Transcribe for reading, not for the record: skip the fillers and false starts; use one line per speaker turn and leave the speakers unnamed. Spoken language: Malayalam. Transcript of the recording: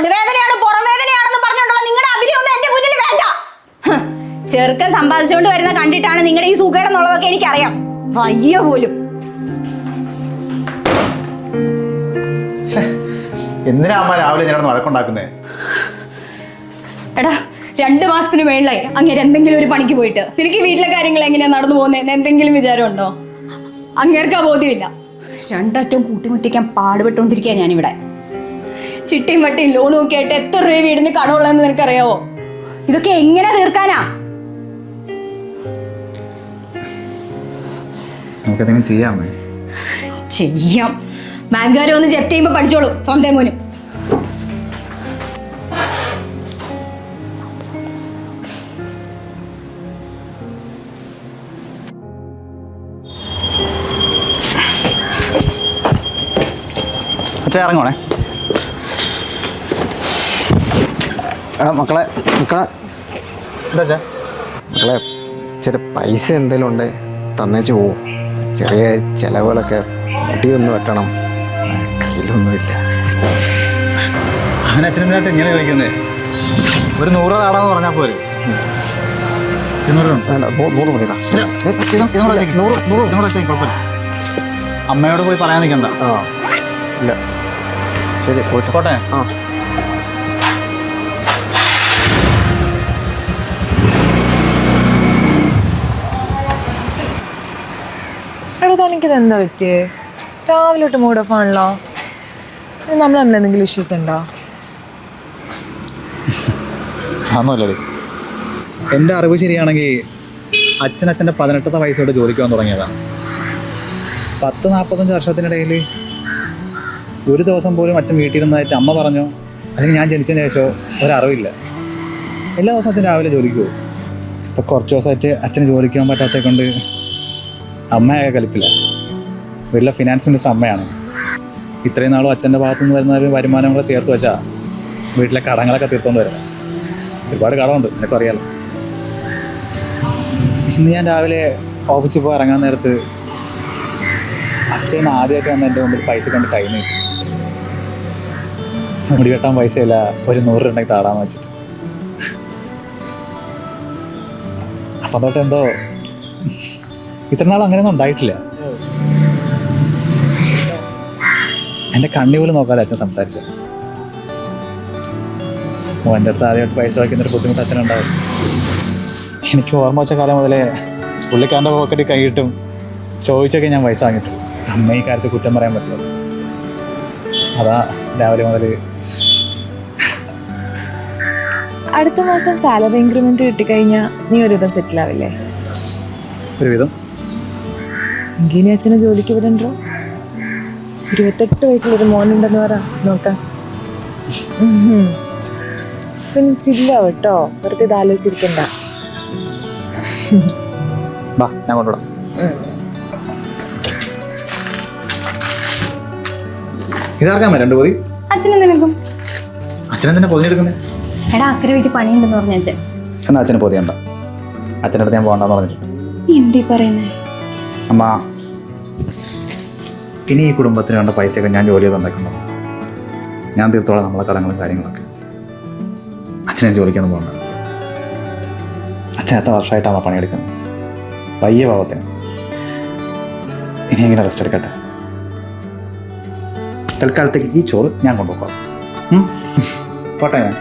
നടുവേദനയാണ് പുറംവേദനയാണെന്ന് പറഞ്ഞുകൊണ്ടുള്ള നിങ്ങളുടെ അഭിനയൊന്നും എന്റെ മുന്നിൽ വേണ്ട. ചെറുക്കൻ സമ്പാദിച്ചുകൊണ്ട് വരുന്ന കണ്ടിട്ടാണ് നിങ്ങളുടെ ഈ സുഖേടെന്നുള്ളതൊക്കെ എനിക്കറിയാം. വയ്യ പോലും.
എന്തിനാ അമ്മ രാവിലെ ഞാൻ വഴക്കുണ്ടാക്കുന്നേ?
എടാ 2 മാസത്തിന് മേളിലായി അങ്ങനെ എന്തെങ്കിലും ഒരു പണിക്ക് പോയിട്ട്. നിനക്ക് വീട്ടിലെ കാര്യങ്ങൾ എങ്ങനെയാ നടന്നു പോകുന്നതെന്ന് എന്തെങ്കിലും വിചാരമുണ്ടോ? അങ്ങേർക്കാ ബോധ്യമില്ല. രണ്ടറ്റവും കൂട്ടിമുട്ടിക്കാൻ പാടുപെട്ടുകൊണ്ടിരിക്കുക ഞാനിവിടെ. ചിട്ടിയും വട്ടിയും ലോണും ഒക്കെ ആയിട്ട് എത്ര രൂപ വീടിന് കടമുള്ളതെന്ന് നിനക്കറിയാവോ? ഇതൊക്കെ എങ്ങനെ തീർക്കാനാ? ചെയ്യാം. ബാങ്കുകാരെ ഒന്ന് ജപ്തി ചെയ്യുമ്പോ പഠിച്ചോളൂ സ്വന്തം മോനും.
ഇറങ്ങോണേ.
എടാ മക്കളെ മക്കളെ
എന്താ
മക്കളെ ഇച്ചിരി പൈസ എന്തെങ്കിലും ഉണ്ട് തന്നേച്ച് പോവും. ചെറിയ ചിലവുകളൊക്കെ മുടിയൊന്നും വെട്ടണം, കയ്യിലൊന്നുമില്ല.
അങ്ങനെ അച്ഛനെന്തിനാ എങ്ങനെ ചോദിക്കുന്നേ? ഒരു 100 താടാന്ന് പറഞ്ഞാൽ പോരെ? 200
വേണ്ട, 100 മതിടാ.
100 കുഴപ്പമില്ല. അമ്മയോട് പോയി പറയാൻ നിൽക്കണ്ട.
ആ ഇല്ല, ശരി പോയിട്ട്
പോട്ടെ.
ആ
എടാ തനിക്കിത് എന്താ പറ്റിയേ? രാവിലെ തൊട്ട് മൂഡ് ഓഫ് ആണല്ലോ. നമ്മൾ തമ്മിൽ എന്തെങ്കിലും ഇഷ്യൂസ് ഉണ്ടോ?
അതൊന്നുമല്ലേ. എൻ്റെ അറിവ് ശരിയാണെങ്കിൽ അച്ഛൻ്റെ 18ാമത്തെ വയസ്സോടെ ജോലിക്ക് പോകാൻ തുടങ്ങിയതാണ്. 40-45 വർഷത്തിനിടയിൽ ഒരു ദിവസം പോലും അച്ഛൻ വീട്ടിലിരുന്നതായിട്ട് അമ്മ പറഞ്ഞു. അല്ലെങ്കിൽ ഞാൻ ജനിച്ചതിന് ശേഷം ഒരറിവില്ല. എല്ലാ ദിവസവും അച്ഛൻ രാവിലെ ജോലിക്ക് പോകും. ഇപ്പോൾ കുറച്ച് ദിവസമായിട്ട് അച്ഛന് ജോലിക്ക് പോകാൻ പറ്റാത്തത് കൊണ്ട് അമ്മയൊക്കെ കലിപ്പില്ല. വീട്ടിലെ ഫിനാൻസ് മിനിസ്റ്റർ അമ്മയാണ്. ഇത്രയും നാളും അച്ഛൻ്റെ ഭാഗത്തുനിന്ന് വരുന്ന ഒരു വരുമാനം കൂടെ ചേർത്ത് വെച്ചാൽ വീട്ടിലെ കടങ്ങളൊക്കെ തീർത്തുകൊണ്ട് വരുന്നത്. ഒരുപാട് കടമുണ്ട്, നിനക്കും അറിയാലോ. ഇന്ന് ഞാൻ രാവിലെ ഓഫീസിൽ പോയി ഇറങ്ങാൻ നേരത്ത് അച്ഛൻ ആദ്യമൊക്കെ വന്ന് എൻ്റെ മുമ്പിൽ പൈസ കൊണ്ട് കൈ നീട്ടി. മുടി കെട്ടാൻ പൈസയില്ല, ഒരു 100 രൂപ ഉണ്ടെങ്കിൽ താടാന്ന് വെച്ചിട്ട്. അപ്പം തൊട്ട് എന്തോ ഇത്ര നാൾ അങ്ങനെയൊന്നും ഉണ്ടായിട്ടില്ല. എൻ്റെ കണ്ണി പോലും നോക്കാതെ അച്ഛൻ സംസാരിച്ചു. മോൻ്റെ അടുത്ത് ആദ്യമായിട്ട് പൈസ വയ്ക്കുന്നൊരു ബുദ്ധിമുട്ട് അച്ഛനുണ്ടാവും. എനിക്ക് ഓർമ്മ വെച്ച കാലം മുതലേ പുള്ളിക്കാരൻ്റെ പോക്കറ്റിൽ കൈയിട്ടും ചോദിച്ചൊക്കെ ഞാൻ പൈസ വാങ്ങിയിട്ടു. അമ്മ ഈ കാര്യത്തിൽ കുറ്റം പറയാൻ പറ്റില്ല. അതാ രാവിലെ മുതൽ.
അടുത്ത മാസം സാലറി ഇൻക്രിമെന്റ് കിട്ടിക്കഴിഞ്ഞാൽ നീ ഒരുവിധം സെറ്റിൽ ആവില്ലേ?
ഒരുവിധം.
എങ്കിനി അച്ഛനെ ജോലിക്ക് വിടണ്ടോ? 28 വയസ്സിലൊരു മോനുണ്ടെന്ന് പറ നോക്കാം. പിന്നെ ചില്ലാവ് കേട്ടോ, വെറുതെ ഇത് ആലോചിച്ചിരിക്കണ്ട.
ഞാൻ കൊണ്ടുവിടാം. ഇതാർക്കാമേ 2 പൊതി?
അച്ഛനെ നിനക്കും.
അച്ഛനെന്തിനാ പൊതിഞ്ഞെടുക്കുന്നത്?
എടാ അക്കരെ വീട്ടിൽ പണിയുണ്ടെന്ന് പറഞ്ഞ അച്ഛൻ.
എന്നാ അച്ഛന് പൊതിയണ്ട. അച്ഛൻ്റെ അടുത്ത് ഞാൻ പോകണ്ടെന്ന് പറഞ്ഞിട്ടുണ്ട്.
എന്തീ പറയുന്നേ?
അമ്മ, ഇനി ഈ കുടുംബത്തിന് വേണ്ട പൈസയൊക്കെ ഞാൻ ജോലി ചെയ്തുണ്ടാക്കുന്നത്. ഞാൻ തീർത്തോളാം നമ്മളെ കടങ്ങളും കാര്യങ്ങളൊക്കെ. അച്ഛനെ ജോലിക്കൊന്നും പോകണ്ട. അച്ഛൻ എത്ര വർഷമായിട്ടാണ് പണിയെടുക്കുന്നത്. പയ്യ പാവത്തിന് ഇനിയെങ്കിലും റെസ്റ്റ് എടുക്കട്ടെ. തൽക്കാലത്തേക്ക് ഈ ചോറ് ഞാൻ കൊണ്ടുപോകാം. പോട്ടെ ഞാൻ.